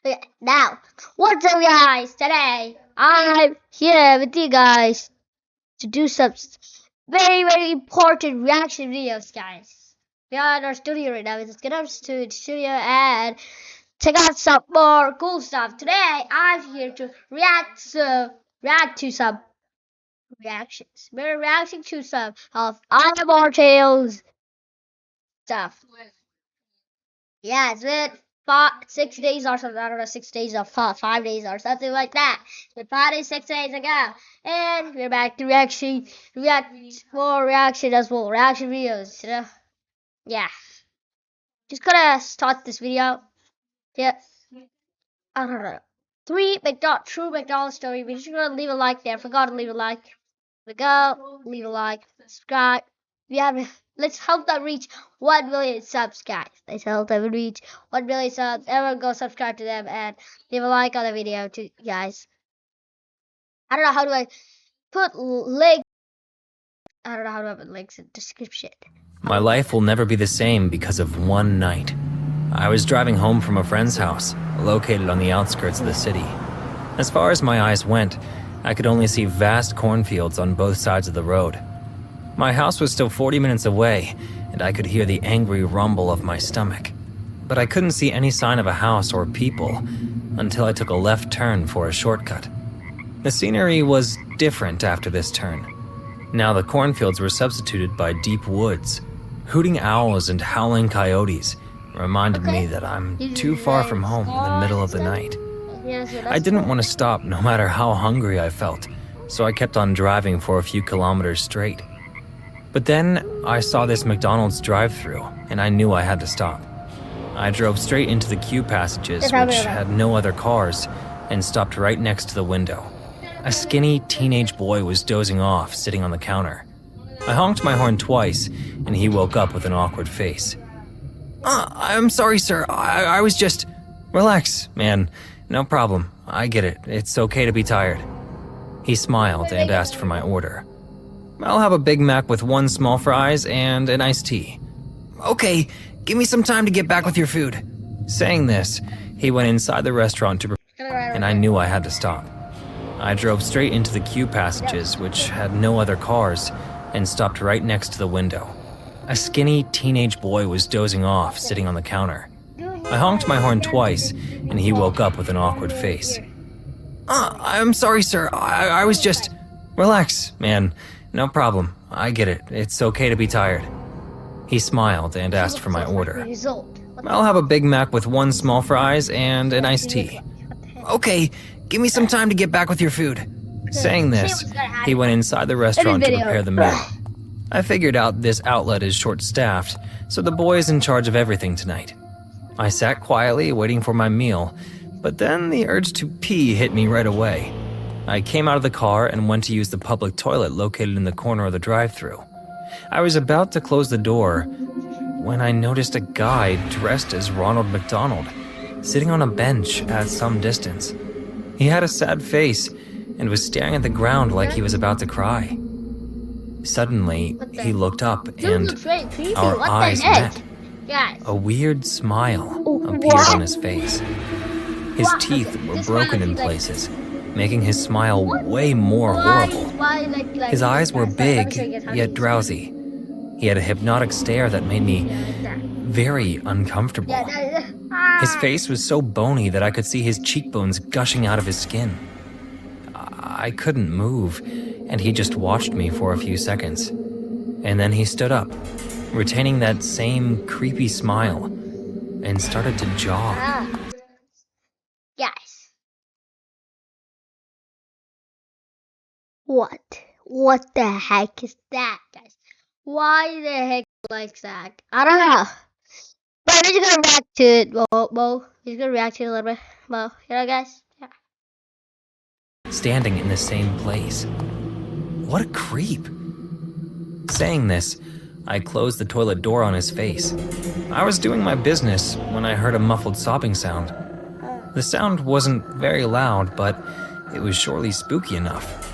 Okay, now, what's up, guys? Today, I'm here with you guys to do some very important reaction videos, guys. We are in our studio right now. Let's get up to the studio and check out some more cool stuff. Today, I'm here to react to some reactions. We're reacting to some of Animal Tales stuff. Yeah, it's been 6 days or something. I don't know, 6 days or 5 days or something like that. It's been 5 days, 6 days ago. And we're back to more reaction as well. Reaction videos, Yeah. Just gonna start this video. Yeah. I don't know. True McDonald's story. We're just gonna leave a like there. Forgot to leave a like. Leave a like, subscribe. Let's help them reach 1 million subs, guys. Let's help them reach 1 million subs. Everyone go subscribe to them and leave a like on the video too, guys. I don't know how do I put link. I don't know how to put links in the description. My life will never be the same because of one night. I was driving home from a friend's house, located on the outskirts of the city. As far as my eyes went, I could only see vast cornfields on both sides of the road. My house was still 40 minutes away, and I could hear the angry rumble of my stomach. But I couldn't see any sign of a house or people until I took a left turn for a shortcut. The scenery was different after this turn. Now the cornfields were substituted by deep woods. Hooting owls and howling coyotes reminded me that I'm too far from home in the middle of the night. I didn't want to stop no matter how hungry I felt, so I kept on driving for a few kilometers straight. But then I saw this McDonald's drive-thru, and I knew I had to stop. I drove straight into the queue passages, which had no other cars, and stopped right next to the window. A skinny teenage boy was dozing off, sitting on the counter. I honked my horn twice, and he woke up with an awkward face. I'm sorry, sir. I was just... Relax, man. No problem. I get it. It's okay to be tired. He smiled and asked for my order. I'll have a Big Mac with 1 small fries and an iced tea. Okay, give me some time to get back with your food. Saying this, he went inside the restaurant to prepare, and I knew I had to stop. I drove straight into the queue passages, which had no other cars, and stopped right next to the window. A skinny teenage boy was dozing off, sitting on the counter. I honked my horn twice, and he woke up with an awkward face. I'm sorry, sir. I was just... Relax, man. No problem. I get it. It's okay to be tired. He smiled and asked for my order. I'll have a Big Mac with 1 small fries and an iced tea. Okay, give me some time to get back with your food. Saying this, he went inside the restaurant to prepare the meal. I figured out this outlet is short-staffed, so the boy is in charge of everything tonight. I sat quietly waiting for my meal, but then the urge to pee hit me right away. I came out of the car and went to use the public toilet located in the corner of the drive-thru. I was about to close the door when I noticed a guy dressed as Ronald McDonald sitting on a bench at some distance. He had a sad face and was staring at the ground like he was about to cry. Suddenly, he looked up and our eyes met. A weird smile appeared on his face. His teeth were broken in places, making his smile way more horrible. His eyes were big, yet drowsy. He had a hypnotic stare that made me very uncomfortable. His face was so bony that I could see his cheekbones gushing out of his skin. I couldn't move, and he just watched me for a few seconds. And then he stood up, retaining that same creepy smile, and started to jog. Guys. What the heck is that, guys? Why the heck like that? I don't know. But we're just gonna react to it, Mo. We're just gonna react to it a little bit, Mo. Guys? Yeah. Standing in the same place. What a creep. Saying this, I closed the toilet door on his face. I was doing my business when I heard a muffled sobbing sound. The sound wasn't very loud, but it was surely spooky enough.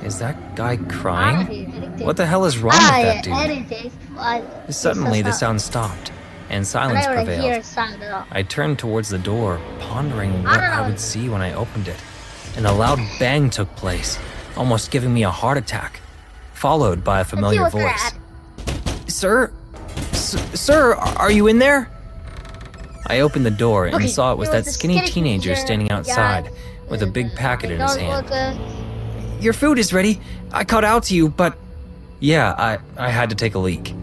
Is that guy crying? What the hell is wrong with that dude? Suddenly, the sound stopped, and silence I don't hear prevailed. a sound at all. I turned towards the door, pondering what I would see when I opened it, and a loud bang took place, almost giving me a heart attack, followed by a familiar voice. Sir? Sir, are you in there? I opened the door and saw it was that skinny teenager standing outside with a big packet in his hand. Your food is ready. I called out to you, but... Yeah, I had to take a leak.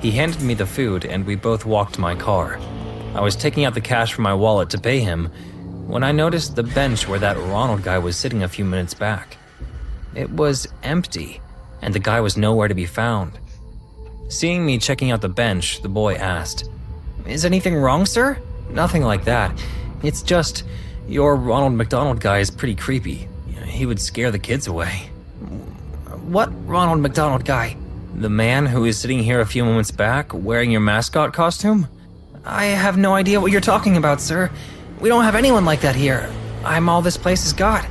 He handed me the food and we both walked to my car. I was taking out the cash from my wallet to pay him when I noticed the bench where that Ronald guy was sitting a few minutes back. It was empty, and the guy was nowhere to be found. Seeing me checking out the bench, the boy asked, "Is anything wrong, sir?" "Nothing like that. It's just, your Ronald McDonald guy is pretty creepy. He would scare the kids away." "What Ronald McDonald guy?" "The man who is sitting here a few moments back, wearing your mascot costume?" "I have no idea what you're talking about, sir. We don't have anyone like that here. I'm all this place has got."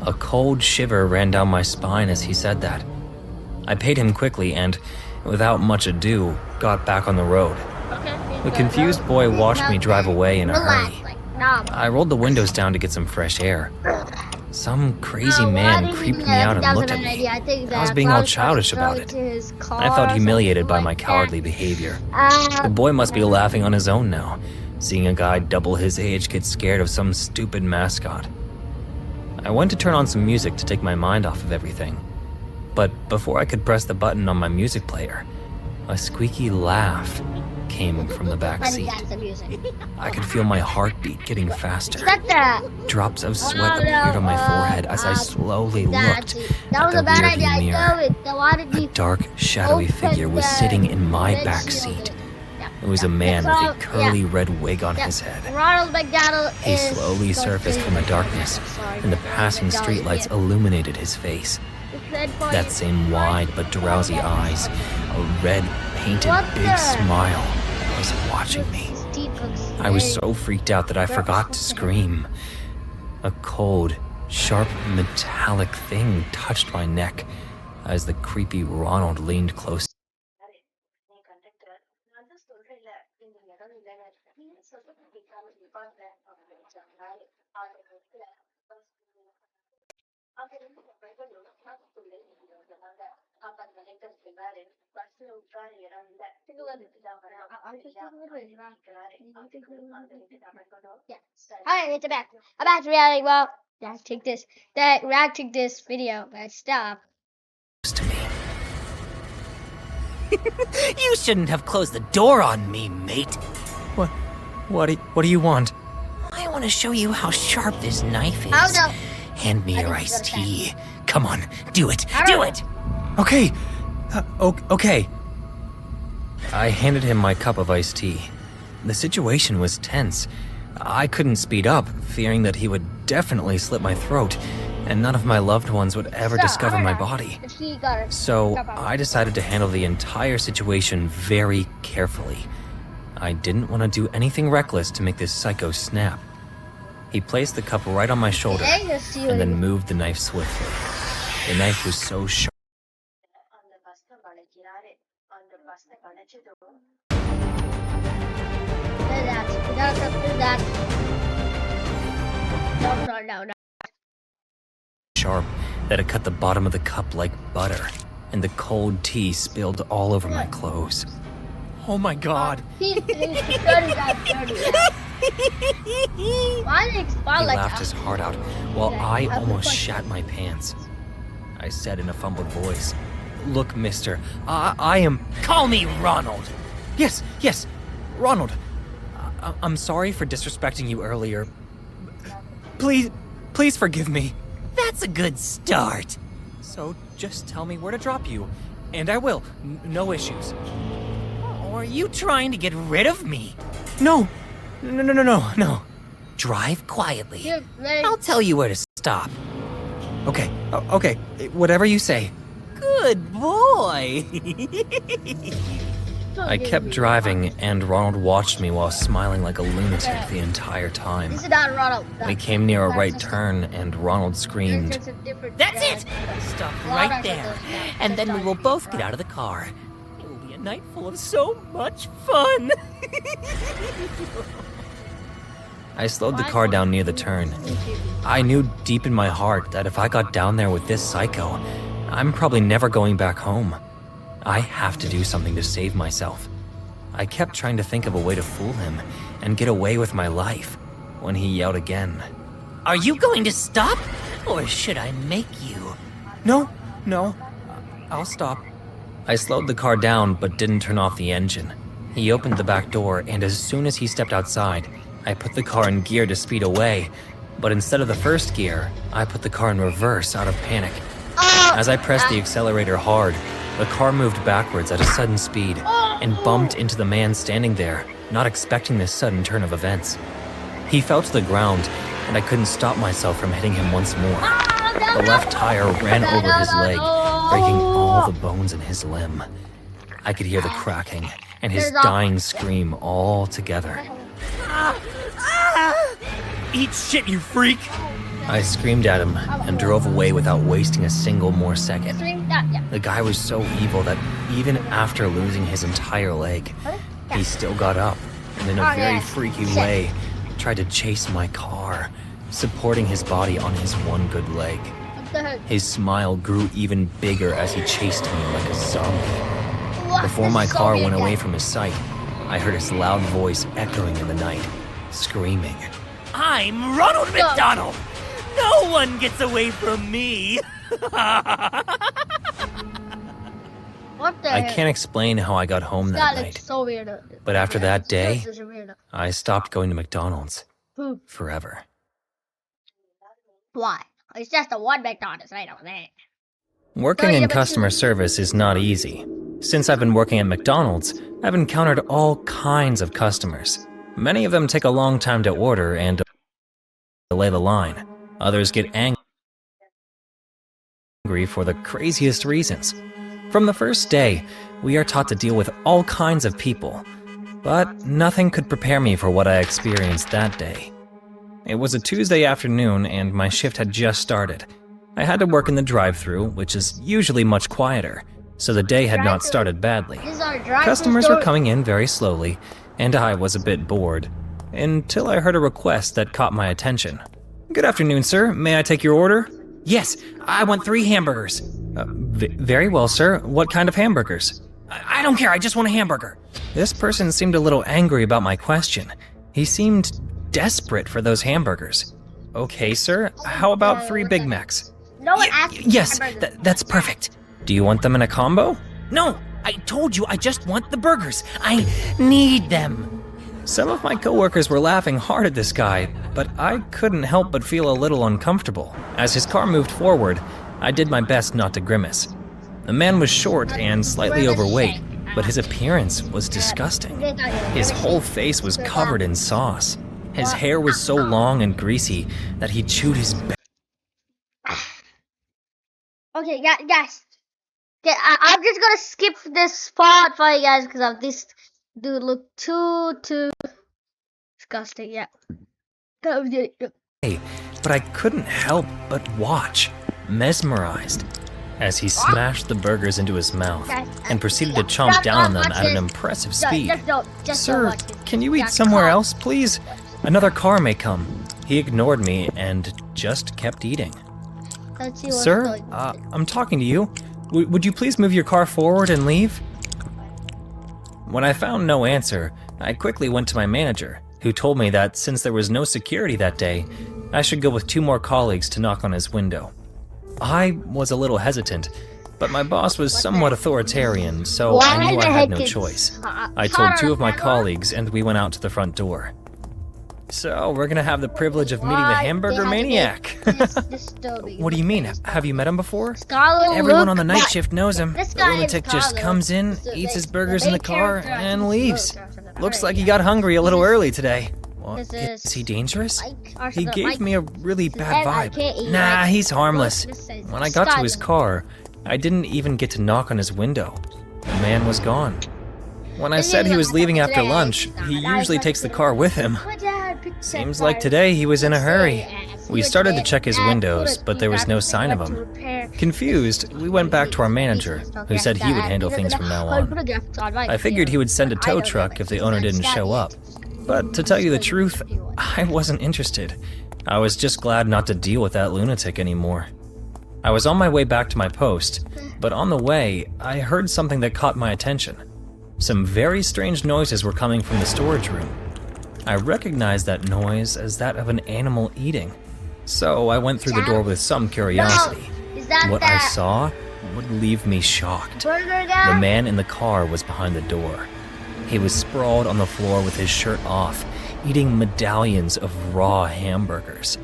A cold shiver ran down my spine as he said that. I paid him quickly and, without much ado, got back on the road. The confused boy watched me drive away in a hurry. I rolled the windows down to get some fresh air. Some crazy man creeped me out and looked at me. I was being all childish about it. I felt humiliated by my cowardly behavior. The boy must be laughing on his own now, seeing a guy double his age get scared of some stupid mascot. I went to turn on some music to take my mind off of everything. But before I could press the button on my music player, a squeaky laugh came from the back seat. I could feel my heartbeat getting faster. Drops of sweat appeared on my forehead as I slowly looked at the rearview mirror. A dark, shadowy figure was sitting in my back seat. It was a man with a curly red wig on his head. He slowly surfaced from the darkness, and the passing streetlights illuminated his face. That same wide but drowsy eyes, a red, painted big smile, was watching me. I was so freaked out that I forgot to scream. A cold, sharp, metallic thing touched my neck as the creepy Ronald leaned close. Alright, it's back. I'm back to reality. Well, take this. That reacting this video. Let's stop. To me. You shouldn't have closed the door on me, mate. What do you want? I want to show you how sharp this knife is. Oh no. Hand me your iced tea. Come on, do it. Do it. Okay. Okay. I handed him my cup of iced tea. The situation was tense. I couldn't speed up, fearing that he would definitely slit my throat, and none of my loved ones would ever discover my body. So I decided to handle the entire situation very carefully. I didn't want to do anything reckless to make this psycho snap. He placed the cup right on my shoulder, and then moved the knife swiftly. The knife was so sharp. No. Sharp that it cut the bottom of the cup like butter, and the cold tea spilled all over my clothes. Oh my God! He laughed his heart out while I almost shat my pants. I said in a fumbled voice, "Look, mister, I am..." "Call me Ronald!" Yes, Ronald. I'm sorry for disrespecting you earlier. Please forgive me. That's a good start. So just tell me where to drop you, and I will. No issues. Or are you trying to get rid of me? No. Drive quietly. I'll tell you where to stop. Okay, whatever you say. Good boy. I kept driving, and Ronald watched me while smiling like a lunatic the entire time. This is not Ronald. We came near a right turn, and Ronald screamed, "That's it! Stop right there, and then we will both get out of the car. will be a night full of so much fun. I slowed the car down near the turn. I knew deep in my heart that if I got down there with this psycho, I'm probably never going back home. I have to do something to save myself. I kept trying to think of a way to fool him and get away with my life when he yelled again. Are you going to stop? Or should I make you? No, I'll stop. I slowed the car down but didn't turn off the engine. He opened the back door, and as soon as he stepped outside, I put the car in gear to speed away, but instead of the first gear, I put the car in reverse out of panic. As I pressed the accelerator hard, the car moved backwards at a sudden speed and bumped into the man standing there, not expecting this sudden turn of events. He fell to the ground, and I couldn't stop myself from hitting him once more. The left tire ran over his leg, breaking all the bones in his limb. I could hear the cracking and his dying scream all together. Eat shit, you freak! I screamed at him and drove away without wasting a single more second. The guy was so evil that even after losing his entire leg, he still got up and in a very freaky way tried to chase my car, supporting his body on his one good leg. His smile grew even bigger as he chased me like a zombie. Before my car went away from his sight, I heard his loud voice echoing in the night, screaming, I'm Ronald McDonald! No one gets away from me! I can't explain how I got home that night. So weird. But after that day, I stopped going to McDonald's. Forever. Why? It's just a one McDonald's right over there. Working in customer service is not easy. Since I've been working at McDonald's, I've encountered all kinds of customers. Many of them take a long time to order and delay the line. Others get angry for the craziest reasons. From the first day, we are taught to deal with all kinds of people, but nothing could prepare me for what I experienced that day. It was a Tuesday afternoon and my shift had just started. I had to work in the drive-thru, which is usually much quieter, so the day had not started badly. Customers were coming in very slowly, and I was a bit bored, until I heard a request that caught my attention. Good afternoon, sir. May I take your order? Yes, I want 3 hamburgers. Very well, sir. What kind of hamburgers? I don't care, I just want a hamburger. This person seemed a little angry about my question. He seemed desperate for those hamburgers. Okay, sir. How about 3 Big Macs? No one asked. Yes, that's perfect. Do you want them in a combo? No, I told you I just want the burgers. I need them. Some of my coworkers were laughing hard at this guy, but I couldn't help but feel a little uncomfortable. As his car moved forward, I did my best not to grimace. The man was short and slightly overweight, but his appearance was disgusting. His whole face was covered in sauce. His hair was so long and greasy that he chewed his Okay, guys. Okay, I'm just gonna skip this part for you guys because of this dude look too disgusting. Yeah. But I couldn't help but watch, mesmerized, as he smashed the burgers into his mouth and proceeded to chomp down on them at an impressive speed. Sir, can you eat somewhere else, please? Another car may come. He ignored me and just kept eating. Sir, I'm talking to you. Would you please move your car forward and leave? When I found no answer, I quickly went to my manager, who told me that since there was no security that day, I should go with 2 more colleagues to knock on his window. I was a little hesitant, but my boss was somewhat authoritarian, so I knew I had no choice. I told 2 of my colleagues and we went out to the front door. So, we're gonna have the privilege of meeting the hamburger maniac. What do you mean? Have you met him before? Everyone on the night shift knows him. The lunatic just comes in, eats his burgers in the car, and leaves. Looks like he got hungry a little early today. Is he dangerous? He gave me a really bad vibe. Nah, he's harmless. When I got to his car, I didn't even get to knock on his window. The man was gone. When I said he was leaving after lunch, he usually takes the car with him. Seems like today he was in a hurry. We started to check his windows, but there was no sign of him. Confused, we went back to our manager, who said he would handle things from now on. I figured he would send a tow truck if the owner didn't show up. But to tell you the truth, I wasn't interested. I was just glad not to deal with that lunatic anymore. I was on my way back to my post, but on the way, I heard something that caught my attention. Some very strange noises were coming from the storage room. I recognized that noise as that of an animal eating. So I went through the door with some curiosity. What I saw would leave me shocked. The man in the car was behind the door. He was sprawled on the floor with his shirt off, eating medallions of raw hamburgers.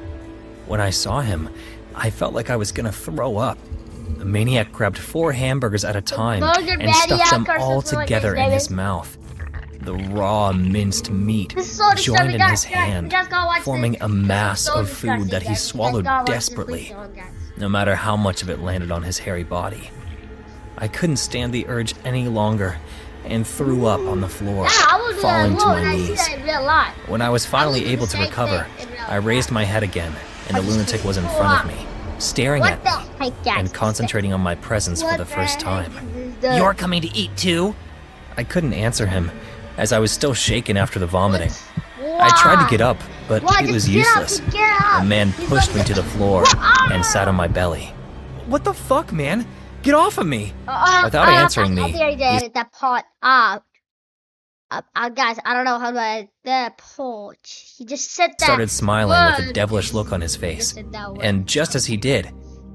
When I saw him, I felt like I was gonna throw up. The maniac grabbed 4 hamburgers at a time and stuffed them all together in his mouth. The raw minced meat joined in his hand, forming a mass of food that he swallowed desperately, no matter how much of it landed on his hairy body. I couldn't stand the urge any longer and threw up on the floor, falling to my knees. When I was finally able to recover, I raised my head again, and the lunatic was in front of me, staring at me and concentrating on my presence for the first time. You're coming to eat too? I couldn't answer him, as I was still shaken after the vomiting. I tried to get up, but it was useless. The man pushed me to the floor and sat on my belly. What the fuck, man? Get off of me! Without answering me, he that part up. Guys, I don't know how to edit that part. He just said that started smiling with a word. devilish look on his face. He said that word. And just as he did,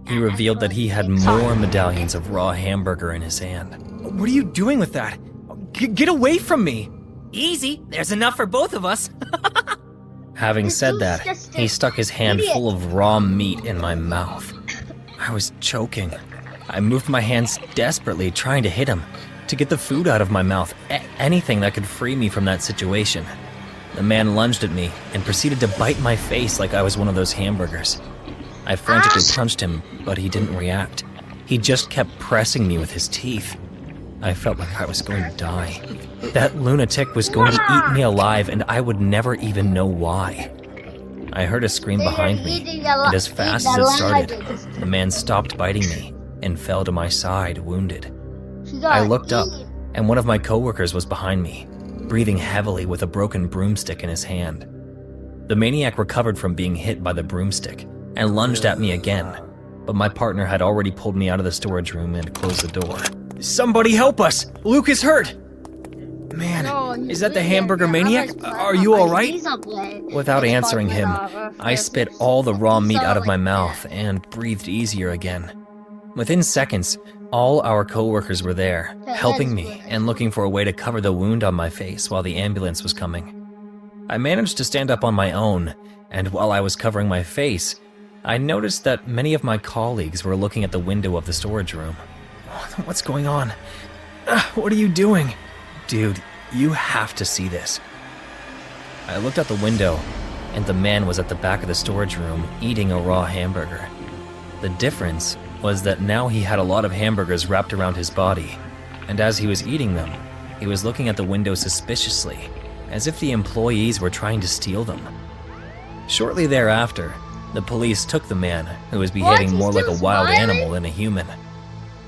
he revealed that he had more medallions of raw hamburger in his hand. What are you doing with that? Get away from me! Easy, there's enough for both of us. Having said that, he stuck his hand full of raw meat in my mouth. I was choking. I moved my hands desperately, trying to hit him, to get the food out of my mouth, anything that could free me from that situation. The man lunged at me and proceeded to bite my face like I was one of those hamburgers. I frantically punched him, but he didn't react. He just kept pressing me with his teeth. I felt like I was going to die. That lunatic was going to eat me alive, and I would never even know why. I heard a scream behind me, and as fast as it started, the man stopped biting me and fell to my side, wounded. I looked up, and one of my coworkers was behind me, breathing heavily with a broken broomstick in his hand. The maniac recovered from being hit by the broomstick and lunged at me again, but my partner had already pulled me out of the storage room and closed the door. Somebody help us! Luke is hurt! Man, is that the hamburger maniac? Are you alright? Without answering him, I spit all the raw meat out of my mouth and breathed easier again. Within seconds, all our coworkers were there, helping me and looking for a way to cover the wound on my face while the ambulance was coming. I managed to stand up on my own, and while I was covering my face, I noticed that many of my colleagues were looking at the window of the storage room. What's going on? What are you doing? Dude, you have to see this. I looked out the window, and the man was at the back of the storage room eating a raw hamburger. The difference was that now he had a lot of hamburgers wrapped around his body, and as he was eating them, he was looking at the window suspiciously, as if the employees were trying to steal them. Shortly thereafter, the police took the man, who was behaving more like a wild animal than a human.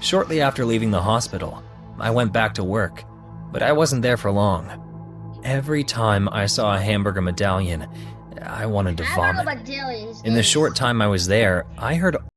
Shortly after leaving the hospital, I went back to work, but I wasn't there for long. Every time I saw a hamburger medallion, I wanted to vomit. In the short time I was there, I heard